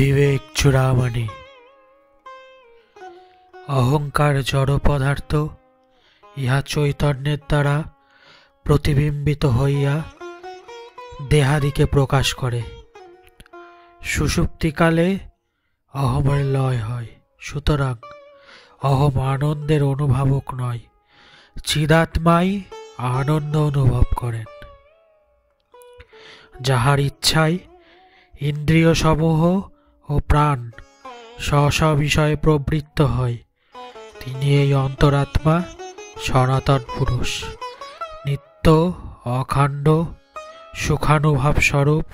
বিবেক চূড়ামণি। অহংকার জড় পদার্থ, ইহা চৈতন্যের দ্বারা প্রতিবিম্বিত হইয়া দেহাদিকে প্রকাশ করে। সুষুপ্তিকালে অহমের লয় হয়। সুতরাং অহম আনন্দের অনুভাবক নয়, চিদাত্মাই আনন্দ অনুভব করেন। যাহার ইচ্ছায় ইন্দ্রিয় সমূহ ও প্রাণ স্ব স্ব বিষয়ে প্রবৃত্ত হয়, তিনি এই অন্তরাত্মা সনাতন পুরুষ, নিত্য অখণ্ড সুখানুভব স্বরূপ,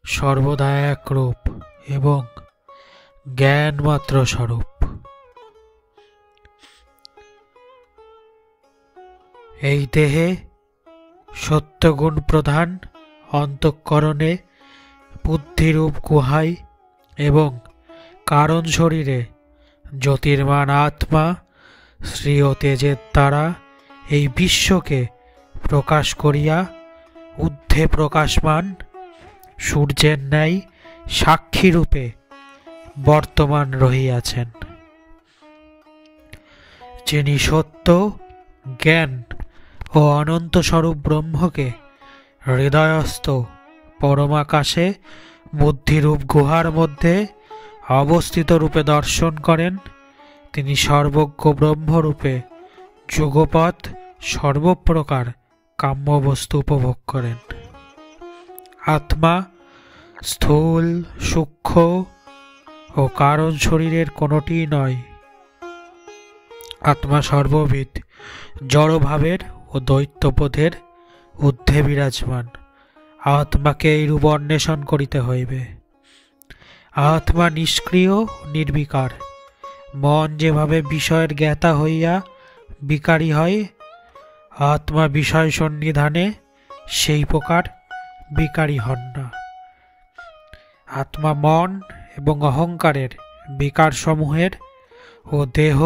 সর্বদা এক রূপ এবং জ্ঞান মাত্র স্বরূপ। এই দেহে সত্যগুণ প্রধান, অন্তঃকরণে বুদ্ধিরূপ গুহায় এবং কারণ শরীরে জ্যোতির্মান আত্মা শ্রী ও তেজের দ্বারা এই বিশ্বকে প্রকাশ করিয়া ঊর্ধ্বে প্রকাশমান সূর্যের ন্যায় সাক্ষীরূপে বর্তমান রহিয়াছেন। যিনি সত্য, জ্ঞান ও অনন্ত স্বরূপ ব্রহ্মকে হৃদয়স্থ পরমাকাশে বুদ্ধিরূপ গুহার মধ্যে অবস্থিত রূপে দর্শন করেন, তিনি সর্বজ্ঞ ব্রহ্মরূপে যুগপৎ সর্বপ্রকার কাম্যবস্তু উপভোগ করেন। আত্মা স্থূল, সূক্ষ্ম ও কারণ শরীরের কোনটি নয়। আত্মা সর্ববিধ জড়ভাবের ও দৈত্যবোধের ঊর্ধ্বে বিরাজমান। আত্মাকে এইরূপ অন্বেষণ করিতে হইবে। আত্মা নিষ্ক্রিয়, নির্বিকার। মন যেভাবে বিষয়ের জ্ঞাতা হইয়া বিকারী হয়, আত্মা বিষয় সন্নিধানে সেই প্রকার বিকারী হন না। আত্মা মন এবং অহংকারের বিকারসমূহের ও দেহ,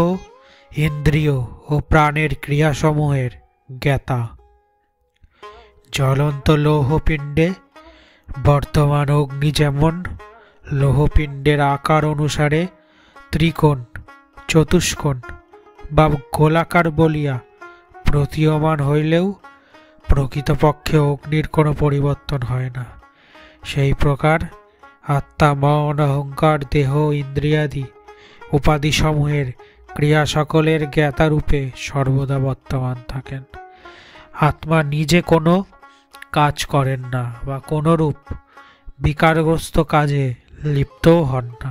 ইন্দ্রিয় ও প্রাণের ক্রিয়াসমূহের জ্ঞাতা। জ্বলন্ত লৌহপিণ্ডে বর্তমান অগ্নি যেমন লৌহপিণ্ডের আকার অনুসারে ত্রিকোণ, চতুষ্কোণ বা গোলাকার বলিয়া প্রতীয়মান হইলেও প্রকৃতপক্ষে অগ্নির কোনো পরিবর্তন হয় না, সেই প্রকার আত্মা মন, অহংকার, দেহ, ইন্দ্রিয়াদি উপাধিসমূহের ক্রিয়া সকলের জ্ঞাতারূপে সর্বদা বর্তমান থাকেন। আত্মা নিজে কোনো কাজ করেন না বা কোনরূপ বিকারগ্রস্ত কাজে লিপ্তও হন না।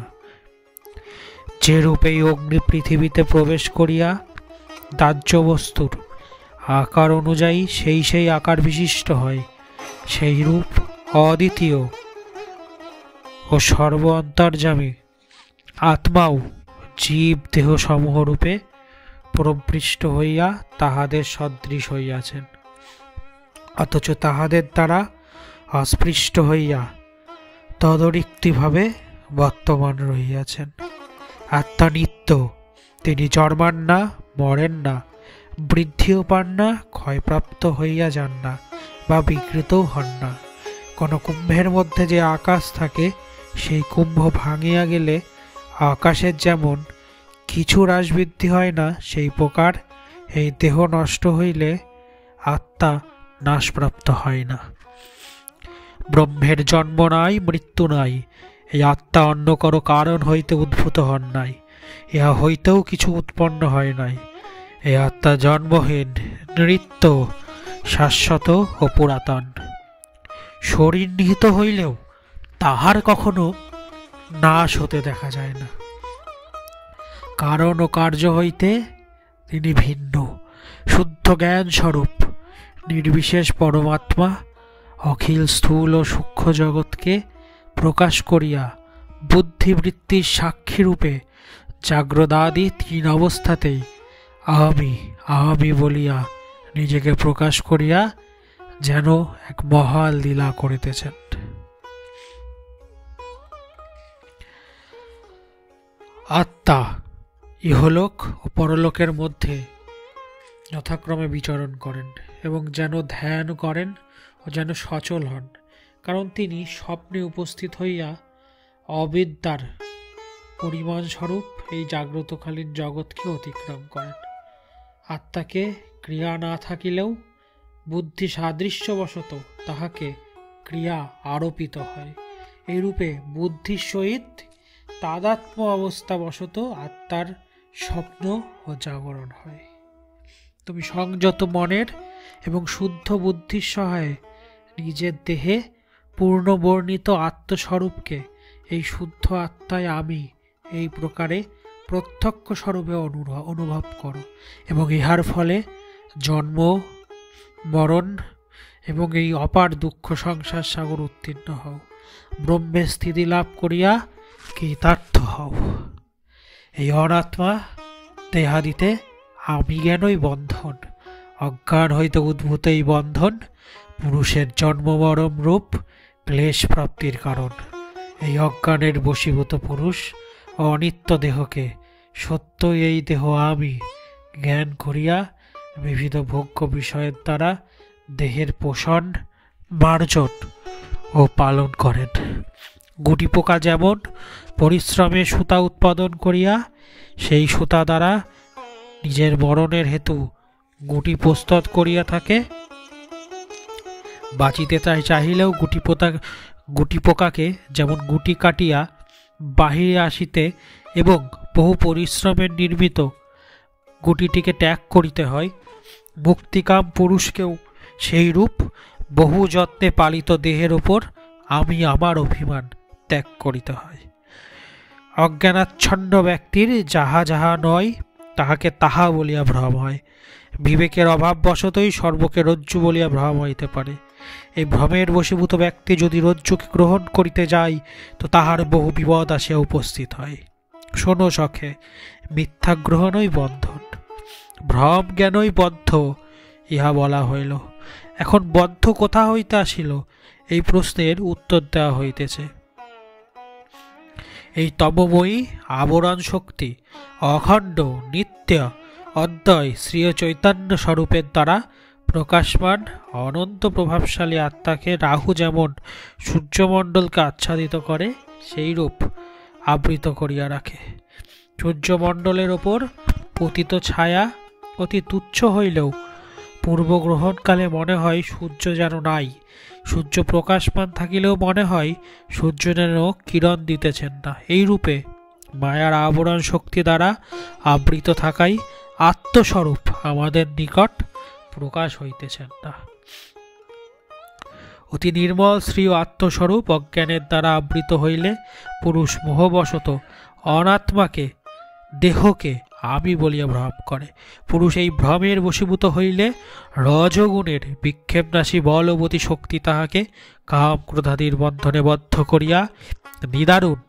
যে রূপেই অগ্নি পৃথিবীতে প্রবেশ করিয়া দাহ্য বস্তুর আকার অনুযায়ী সেই আকার বিশিষ্ট হয়, সেই রূপ অদ্বিতীয় ও সর্ব অন্তর্যামী আত্মাও জীব দেহ সমূহরূপে প্রবৃষ্ট হইয়া তাহাদের সদৃশ হইয়াছেন, অথচ তাহাদের দ্বারা অস্পৃষ্ট হইয়া তদরিক্তিভাবে বর্তমান রহিয়াছেন। আত্মা নিত্য, তিনি জন্মান না, মরেন না, বৃদ্ধিও পান না, ক্ষয়প্রাপ্ত হইয়া যান না বা বিকৃতও হন না। কোন কুম্ভের মধ্যে যে আকাশ থাকে, সেই কুম্ভ ভাঙিয়া গেলে আকাশের যেমন কিছু হ্রাস বৃদ্ধি হয় না, সেই প্রকার এই দেহ নষ্ট হইলে আত্মা নাশপ্রাপ্ত হয় না। ব্রহ্মের জন্ম নাই, মৃত্যু নাই। এই আত্মা অন্য কোনো কারণ হইতে উদ্ভূত হন নাই, ইহা হইতেও কিছু উৎপন্ন হয় নাই। এই আত্মা জন্মহীন, নিত্য, শাশ্বত ও পুরাতন। শরীর নিহিত হইলেও তাহার কখনো নাশ হতে দেখা যায় না। কারণ ও কার্য হইতে তিনি ভিন্ন, শুদ্ধ জ্ঞান স্বরূপ, নির্বিশেষ পরমাত্মা অখিল স্থূল ও সূক্ষ্ম জগৎকে প্রকাশ করিয়া বুদ্ধিবৃত্তির সাক্ষীরূপে জাগ্রদাদি তিন অবস্থাতেই আহামি আহামি বলিয়া নিজেকে প্রকাশ করিয়া যেন এক মহাল লীলা করিতেছেন। আত্মা ইহলোক ও পরলোকের মধ্যে যথাক্রমে বিচরণ করেন এবং যেন ধ্যান করেন ও যেন সচল হন, কারণ তিনি স্বপ্নে উপস্থিত হইয়া অবিদ্যার পরিমাণস্বরূপ এই জাগ্রতকালীন জগৎকে অতিক্রম করেন। আত্মাকে ক্রিয়া না থাকিলেও বুদ্ধি সাদৃশ্যবশত তাহাকে ক্রিয়া আরোপিত হয়। এইরূপে বুদ্ধির সহিত তাদাত্ম্য অবস্থাবশত আত্মার স্বপ্ন ও জাগরণ হয়। তুমি সংযত মনের এবং শুদ্ধ বুদ্ধির সহায়ে নিজের দেহে পূর্ণবর্ণিত আত্মস্বরূপকে, এই শুদ্ধ আত্মায় আমি, এই প্রকারে প্রত্যক্ষ স্বরূপে অনুভব করো এবং ইহার ফলে জন্ম, মরণ এবং এই অপার দুঃখ সংসার সাগর উত্তীর্ণ হও। ব্রহ্মে স্থিতি লাভ করিয়া কৃতার্থ হও। এই অনাত্মা দেহাদিতে আমি জ্ঞানই বন্ধন। অজ্ঞান হইতে উদ্ভূত এই বন্ধন পুরুষের জন্ম মরণ রূপ ক্লেশ প্রাপ্তির কারণ। এই অজ্ঞানের বশীভূত পুরুষ অনিত্য দেহকে সত্যই এই দেহ আমি জ্ঞান করিয়া বিবিধ ভোগ্য বিষয়ের দ্বারা দেহের পোষণ, মার্জন ও পালন করেন। গুটি পোকা যেমন পরিশ্রমে সুতা উৎপাদন করিয়া সেই সুতা দ্বারা নিজের মরণের হেতু গুটি প্রস্তুত করিয়া থাকে, বাঁচিতে চাহিলেও গুটি পোকাকে যেমন গুটি কাটিয়া বাহিরে আসিতে এবং বহু পরিশ্রমের নির্মিত গুটিটিকে ত্যাগ করিতে হয়, মুক্তিকাম পুরুষকেও সেই রূপ বহু যত্নে পালিত দেহের ওপর আমি আমার অভিমান ত্যাগ করিতে হয়। অজ্ঞানাচ্ছন্ন ব্যক্তির যাহা যাহা নয় তাহাকে তাহা বলিয়া ভ্রম হয়। বিবেকের অভাববশতই সর্বকে রজ্জু বলিয়া ভ্রম হইতে পারে। এই ভ্রমের বশীভূত ব্যক্তি যদি রজ্জুকে গ্রহণ করিতে যায় তো তাহার বহু বিপদ আসিয়া উপস্থিত হয়। শোনো সখে, মিথ্যা গ্রহণই বন্ধন, ভ্রম জ্ঞানই বদ্ধ, ইহা বলা হইল। এখন বদ্ধ কোথা হইতে আসিল, এই প্রশ্নের উত্তর দেওয়া হইতেছে। এই তমময়ী আবরণ শক্তি অখণ্ড নিত্য অদ্বয় শ্রী চৈতন্য স্বরূপের দ্বারা প্রকাশমান অনন্ত প্রভাবশালী আত্মাকে রাহু যেমন সূর্যমণ্ডলকে আচ্ছাদিত করে সেইরূপ আবৃত করিয়া রাখে। সূর্যমণ্ডলের ওপর পতিত ছায়া অতি তুচ্ছ হইলেও পূর্বগ্রহণকালে মনে হয় সূর্য যেন নাই, সূর্য প্রকাশমান থাকিলেও মনে হয় সূর্য যেন কিরণ দিতেছেন না। এইরূপে মায়ার আবরণ শক্তি দ্বারা আবৃত থাকাই আত্মস্বরূপ আমাদের নিকট প্রকাশ হইতেছেন না। অতি নির্মল শ্রী আত্মস্বরূপ অজ্ঞানের দ্বারা আবৃত হইলে পুরুষ মোহবশত অনাত্মাকে, দেহকে আমি বলিয়া ভ্রম করে। পুরুষ এই ভ্রমের বশীভূত হইলে রজগুণের বিক্ষেপনাশী বলবতী শক্তি তাহাকে কাম ক্রোধাদির বন্ধনে বদ্ধ করিয়া নিদারুণ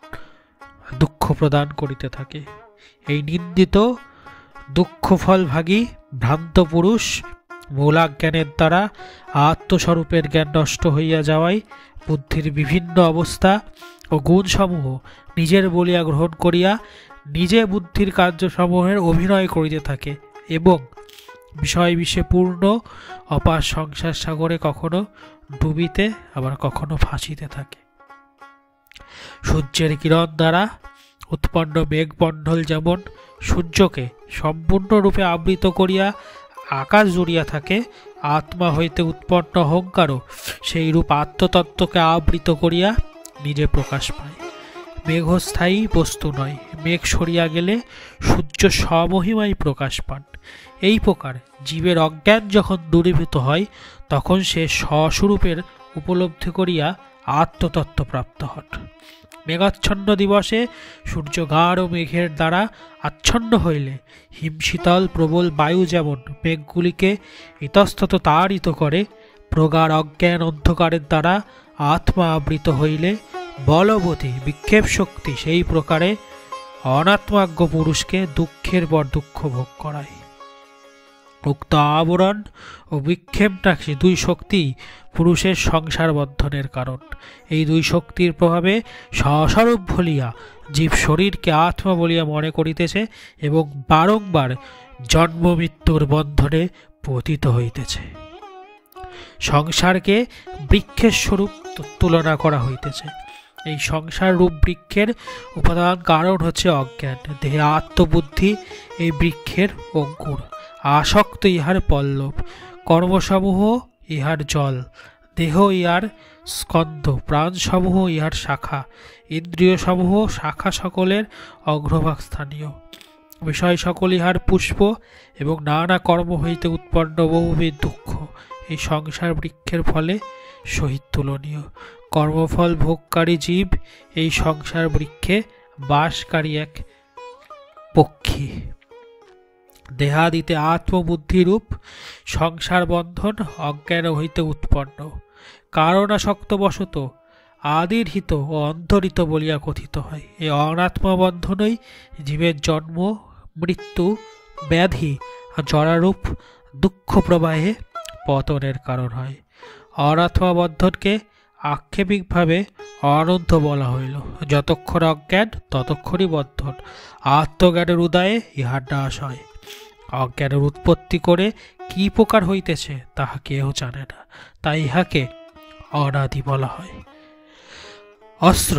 দুঃখ প্রদান করিতে থাকে। এই নিন্দিত দুঃখফলভাগী ভ্রান্ত পুরুষ মূলাজ্ঞানের দ্বারা আত্মস্বরূপের জ্ঞান নষ্ট হইয়া যাওয়ায় বুদ্ধির বিভিন্ন অবস্থা ও গুণসমূহ নিজের বলিয়া গ্রহণ করিয়া নিজে বুদ্ধির কার্যসমূহের অভিনয় করিতে থাকে এবং বিষয় বিষে পূর্ণ অপার সংসার সাগরে কখনো ডুবিতে আবার কখনো ভাসিতে থাকে। সূর্যের কিরণ দ্বারা উৎপন্ন মেঘমণ্ডল যেমন সূর্যকে সম্পূর্ণরূপে আবৃত করিয়া আকাশ জুড়িয়া থাকে, আত্মা হইতে উৎপন্ন অহংকারও সেই রূপ আত্মতত্ত্বকে আবৃত করিয়া নিজে প্রকাশ পায়। মেঘস্থায়ী বস্তু নয়, মেঘ সরিয়া গেলে সূর্য স্বমহিমায় প্রকাশ পান। এই প্রকার জীবের অজ্ঞান যখন দূরীভূত হয় তখন সে স্বস্বরূপের উপলব্ধি করিয়া আত্মতত্ত্ব প্রাপ্ত হন। মেঘাচ্ছন্ন দিবসে সূর্য গাঢ় মেঘের দ্বারা আচ্ছন্ন হইলে হিমশীতল প্রবল বায়ু যেমন মেঘগুলিকে ইতস্তত তাড়িত করে, প্রগাঢ় অজ্ঞান অন্ধকারের দ্বারা আত্মা আবৃত হইলে বলবতী বিক্ষেপ শক্তি সেই প্রকারে অনাত্মাজ্ঞ পুরুষকে দুঃখের পর দুঃখ ভোগ করায়। উক্ত আবরণ ও বিক্ষেপনাশী দুই শক্তি পুরুষের সংসার বন্ধনের কারণ। এই দুই শক্তির প্রভাবে স্বস্বরূপ বলিয়া জীব শরীরকে আত্মা বলিয়া মনে করিতেছে এবং বারংবার জন্ম মৃত্যুর বন্ধনে পতিত হইতেছে। সংসারকে বৃক্ষের স্বরূপ তুলনা করা হইতেছে। এই সংসার রূপ বৃক্ষের উপাদান কারণ হচ্ছে অজ্ঞান। দেহে আত্মবুদ্ধি এই বৃক্ষের অঙ্কুর, আসক্ত ইহার পল্লব, কর্মসমূহ ইহার জল, দেহ ইহার স্কন্ধ, প্রাণসমূহ ইহার শাখা, ইন্দ্রিয়সমূহ শাখা সকলের অগ্রভাগ স্থানীয়, বিষয় সকল ইহার পুষ্প, এবং নানা কর্ম হইতে উৎপন্ন বহুবিধ দুঃখ এই সংসার বৃক্ষের ফলে সহিত তুলনীয়। কর্মফল ভোগকারী জীব এই সংসার বৃক্ষে বাসকারী এক পক্ষী। দেহাদিতে আত্মবুদ্ধিরূপ সংসার বন্ধন অজ্ঞান হইতে উৎপন্ন, কারণাসক্তবশত আদিরহিত ও অন্তরিত বলিয়া কথিত হয়। এই অনাত্মা বন্ধনই জীবের জন্ম, মৃত্যু, ব্যাধি আর জরারূপ দুঃখ প্রবাহে পতনের কারণ হয়। অনাত্মা বন্ধনকে আক্ষেপিকভাবে অনন্ত বলা হইল। যতক্ষণ অজ্ঞান ততক্ষণই বন্ধন, আত্মজ্ঞানের উদয়ে ইহার নাশ হয়। অজ্ঞানের উৎপত্তি করে কি প্রকার হইতেছে তাহা কেহ জানে না, তাই ইহাকে অনাদি বলা হয়। অস্ত্র,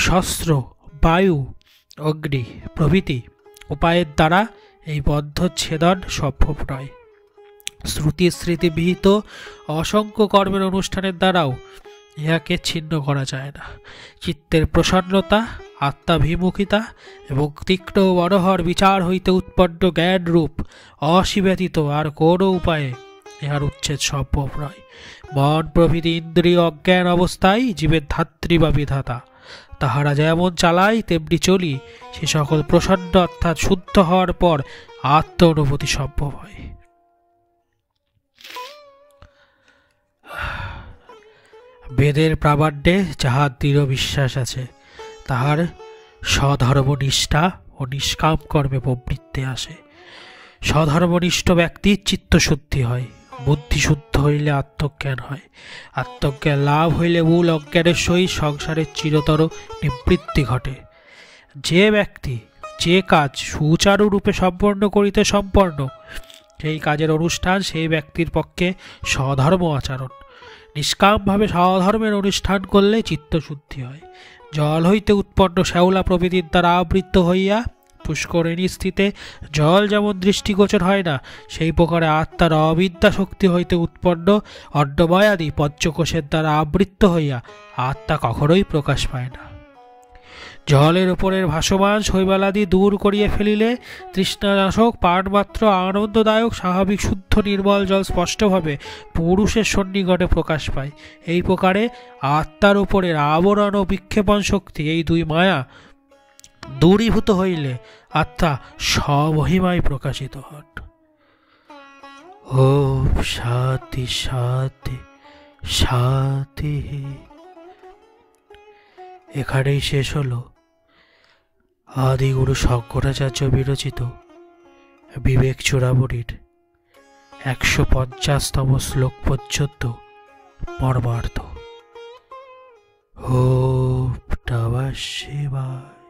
শস্ত্র, বায়ু, অগ্নি প্রভৃতি উপায়ের দ্বারা এই বদ্ধচ্ছেদন সম্ভব নয়। শ্রুতি স্মৃতিবিহিত অসংখ্য কর্মের অনুষ্ঠানের দ্বারাও ইহাকে ছিন্ন করা যায় না। চিত্তের প্রসন্নতা, আত্মাভিমুখিতা এবং তীক্ষ্ণ মনোহর বিচার হইতে উৎপন্ন জ্ঞান রূপ অসীব্যতীত আর কোনো উপায়ে ইহার উচ্ছেদ সম্ভব নয়। মন প্রভৃতি ইন্দ্রিয় অজ্ঞান অবস্থায় জীবের ধাত্রী বা বিধাতা, তাহারা যেমন চালায় তেমনি চলি, সে সকল প্রসন্ন অর্থাৎ শুদ্ধ হওয়ার পর আত্ম অনুভূতি সম্ভব হয়। বেদের প্রামাণ্যে যাহার দৃঢ় বিশ্বাস আছে, তাহার স্বধর্মনিষ্ঠা ও নিষ্কাম কর্মে প্রবৃত্তি আসে। স্বধর্মনিষ্ঠ ব্যক্তির চিত্তশুদ্ধি হয়, বুদ্ধি শুদ্ধ হইলে আত্মজ্ঞান হয়, আত্মজ্ঞান লাভ হইলে মূল অজ্ঞানের সহিত সংসারের চিরতর নিবৃত্তি ঘটে। যে ব্যক্তি যে কাজ সুচারুরূপে সম্পন্ন করিতে সম্পন্ন, সেই কাজের অনুষ্ঠান সেই ব্যক্তির পক্ষে স্বধর্ম আচরণ। নিষ্কামভাবে স্বধর্মের অনুষ্ঠান করলে চিত্তশুদ্ধি হয়। জল হইতে উৎপন্ন শ্যাওলা প্রভৃতির দ্বারা আবৃত হইয়া পুষ্করিণী স্থিতে জল যেমন দৃষ্টিগোচর হয় না, সেই প্রকারে আত্মার অবিদ্যা শক্তি হইতে উৎপন্ন অন্নময়াদি পঞ্চকোষের দ্বারা আবৃত হইয়া আত্মা কখনোই প্রকাশ পায় না। জলের উপরের ভাসমান শৈবালাদি দূর করিয়া ফেলিলে তৃষ্ণানাশক পানমাত্র আনন্দদায়ক স্বাভাবিক শুদ্ধ নির্মল জল স্পষ্টভাবে পুরুষের সন্নিকটে প্রকাশ পায়। এই প্রকারে আত্মার উপরের আবরণ ও বিক্ষেপণ শক্তি, এই দুই মায়া দূরীভূত হইলে আত্মা স্বমহিমায় প্রকাশিত হন। ওম শান্তি শান্তি শান্তি। এখানেই শেষ হলো আদিগুরু শঙ্করাচার্য বিরচিত বিবেক চূড়ামণির 150তম শ্লোক পর্যন্ত মর্মার্থ। ওম নমঃ শিবায়।